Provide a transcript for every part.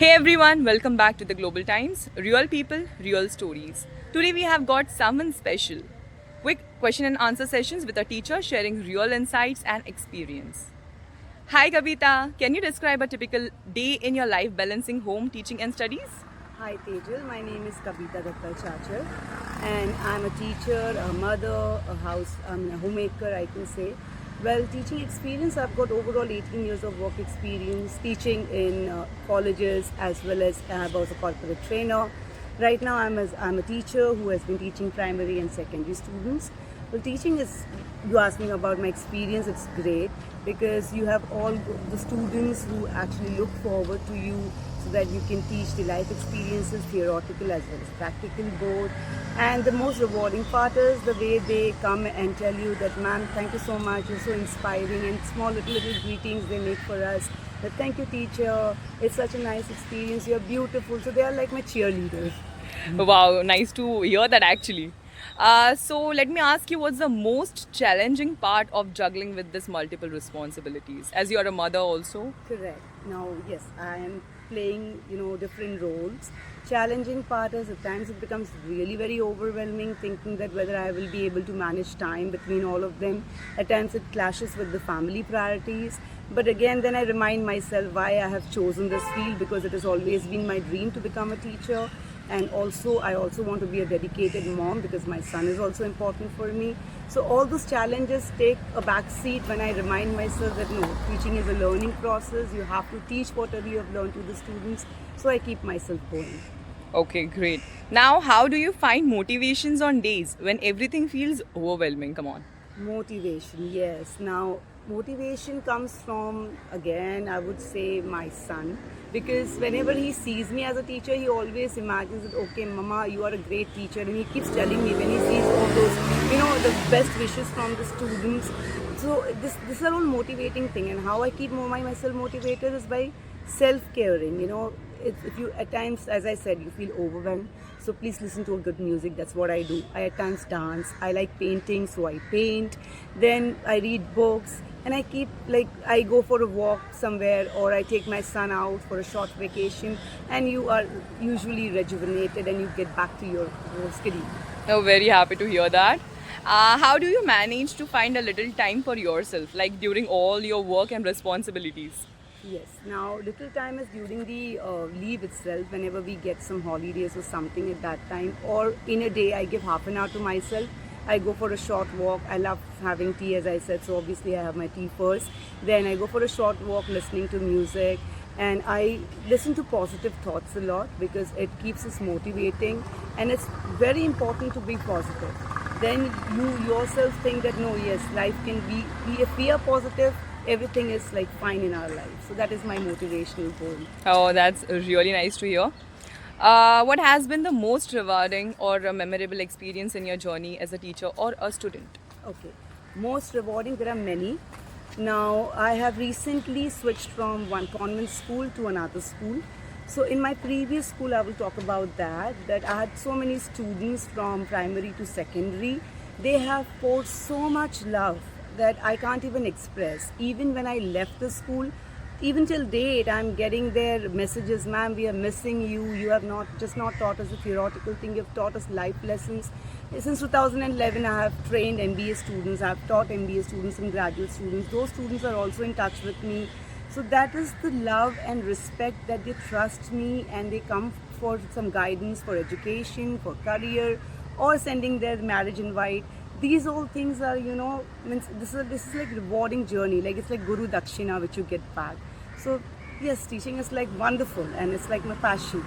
Hey everyone, welcome back to the Global Times. Real people, real stories. Today we have got someone special. Quick question and answer sessions with a teacher sharing real insights and experience. Hi Kavita, can you describe a typical day in your life balancing home, teaching and studies? Hi Tejal, my name is Kavita Dattal Chachar and I'm a teacher, a mother, a homemaker I can say. Well, teaching experience, I've got overall 18 years of work experience teaching in colleges as well as I was a corporate trainer. Right now I'm a teacher who has been teaching primary and secondary students. Well, teaching is, you asked me about my experience, it's great because you have all the students who actually look forward to you so that you can teach the life experiences, theoretical as well as practical both. And the most rewarding part is the way they come and tell you that, ma'am, thank you so much, you're so inspiring, and small little greetings they make for us. That thank you teacher, it's such a nice experience, you're beautiful. So they are like my cheerleaders. Wow, nice to hear that actually. So let me ask you, what's the most challenging part of juggling with this multiple responsibilities? As you're a mother also. Correct. Now, yes, I am playing, different roles. Challenging part is at times it becomes really very overwhelming thinking that whether I will be able to manage time between all of them. At times it clashes with the family priorities. But again, then I remind myself why I have chosen this field because it has always been my dream to become a teacher. And also I also want to be a dedicated mom because my son is also important for me. So all those challenges take a back seat when I remind myself that no, teaching is a learning process. You have to teach whatever you have learned to the students. So I keep myself going. Okay, great. Now, how do you find motivations on days when everything feels overwhelming? Come on. Motivation, yes. Now, motivation comes from, again, I would say my son. Because whenever he sees me as a teacher, he always imagines that, okay, Mama, you are a great teacher. And he keeps telling me when he sees all those, the best wishes from the students. So this is a all motivating thing. And how I keep myself motivated is by self-caring. If you at times, as I said, you feel overwhelmed, so please listen to a good music. That's what I do. I at times dance. I like painting, so I paint. Then I read books, and I go for a walk somewhere, or I take my son out for a short vacation, and you are usually rejuvenated and you get back to your schedule. I'm very happy to hear that. How do you manage to find a little time for yourself, like during all your work and responsibilities? Yes. Now, little time is during the leave itself, whenever we get some holidays or something at that time, or in a day, I give half an hour to myself. I go for a short walk. I love having tea, as I said, so obviously I have my tea first. Then I go for a short walk listening to music, and I listen to positive thoughts a lot because it keeps us motivating, and it's very important to be positive. Then you yourself think that no, yes, life can be if we are positive, everything is like fine in our life. So that is my motivational goal. Oh, that's really nice to hear. What has been the most rewarding or a memorable experience in your journey as a teacher or a student? Okay, most rewarding, there are many. Now I have recently switched from one convent school to another school. So in my previous school, I will talk about that I had so many students from primary to secondary. They have poured so much love that I can't even express. Even when I left the school, even till date, I'm getting their messages, ma'am, we are missing you. You have not just not taught us a theoretical thing, you've taught us life lessons. Since 2011, I have trained MBA students, I've taught MBA students and graduate students. Those students are also in touch with me. So that is the love and respect that they trust me and they come for some guidance for education, for career, or sending their marriage invite. These all things are, means this is like rewarding journey. Like it's like Guru Dakshina which you get back. So yes, teaching is like wonderful and it's like my passion.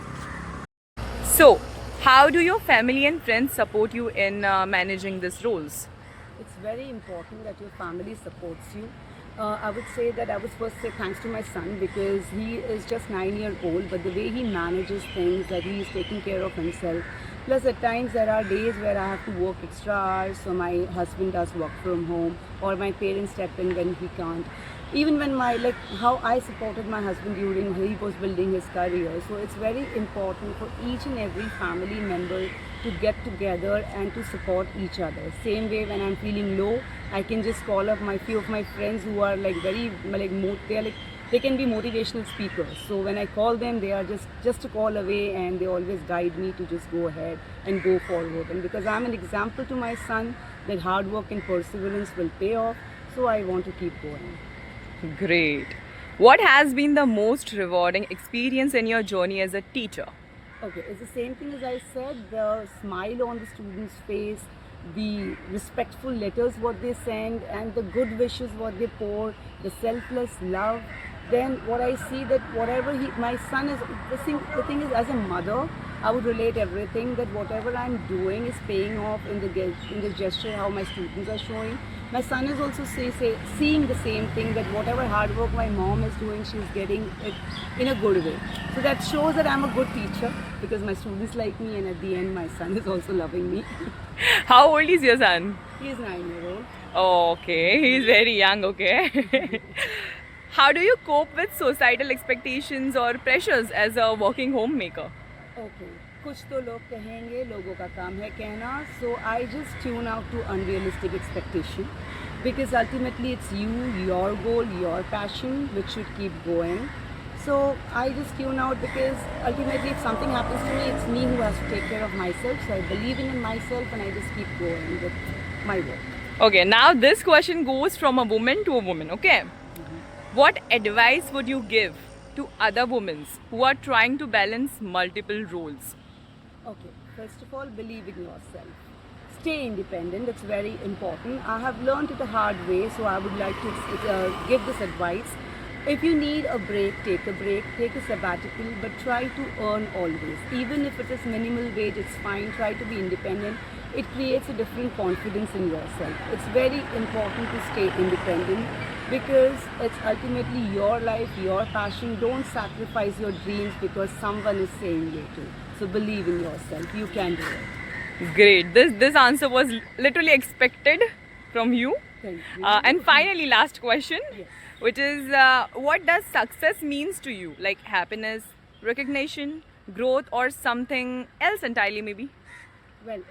So, how do your family and friends support you in managing these roles? It's very important that your family supports you. I would say that I would first say thanks to my son because he is just 9 years old, but the way he manages things, that he is taking care of himself. Plus, at times there are days where I have to work extra hours, so my husband does work from home, or my parents step in when he can't. Even when how I supported my husband during he was building his career. So it's very important for each and every family member to get together and to support each other. Same way when I'm feeling low, I can just call up my few of my friends who are like very they are like they can be motivational speakers. So when I call them, they are just a call away, and they always guide me to just go ahead and go forward. And because I'm an example to my son that hard work and perseverance will pay off, so I want to keep going. Great. What has been the most rewarding experience in your journey as a teacher? Okay, it's the same thing as I said, the smile on the student's face, the respectful letters what they send, and the good wishes what they pour, the selfless love. Then what I see that whatever my son is, the thing is, as a mother, I would relate everything that whatever I'm doing is paying off in the gesture how my students are showing. My son is also seeing the same thing, that whatever hard work my mom is doing, she's getting it in a good way. So that shows that I'm a good teacher because my students like me, and at the end my son is also loving me. How old is your son? He is 9-year-old. Okay, he's very young, okay. How do you cope with societal expectations or pressures as a working homemaker? Okay, कुछ तो लोग कहेंगे, लोगों का काम है कहना. So I just tune out to unrealistic expectation because ultimately it's you, your goal, your passion which should keep going. So I just tune out because ultimately if something happens to me, it's me who has to take care of myself. So I believe in myself and I just keep going with my work. Okay, now this question goes from a woman to a woman, okay? What advice would you give to other women who are trying to balance multiple roles? Okay, first of all, believe in yourself. Stay independent, it's very important. I have learned it the hard way, so I would like to give this advice. If you need a break, take a sabbatical, but try to earn always. Even if it is minimal wage, it's fine. Try to be independent. It creates a different confidence in yourself. It's very important to stay independent because it's ultimately your life, your passion. Don't sacrifice your dreams because someone is saying you to. So believe in yourself. You can do it. Great. This answer was literally expected from you. Thank you. And finally, last question, Yes. which is what does success means to you? Like happiness, recognition, growth, or something else entirely maybe? Well,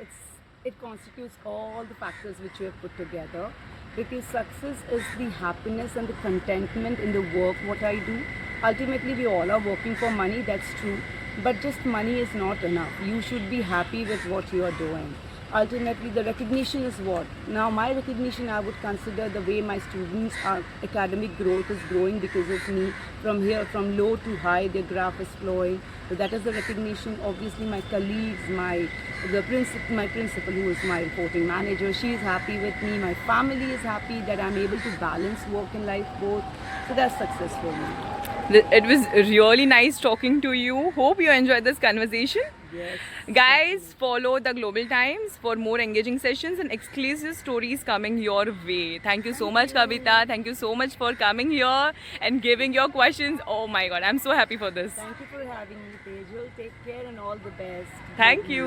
it constitutes all the factors which you have put together because success is the happiness and the contentment in the work what I do. Ultimately, we all are working for money, that's true, but just money is not enough. You should be happy with what you are doing. Ultimately, the recognition is what? Now, my recognition, I would consider the way my students' academic growth is growing because of me. From here, from low to high, their graph is flowing. So that is the recognition. Obviously, my colleagues, my principal, who is my reporting manager, she is happy with me. My family is happy that I'm able to balance work and life both. So that's success for me. It was really nice talking to you. Hope you enjoyed this conversation. Yes. Guys, follow the Global Times for more engaging sessions and exclusive stories coming your way. Thank you so much, Kavita. Thank you so much for coming here and giving your questions. Oh my God, I'm so happy for this. Thank you for having me, Tejal. Take care and all the best. Thank you.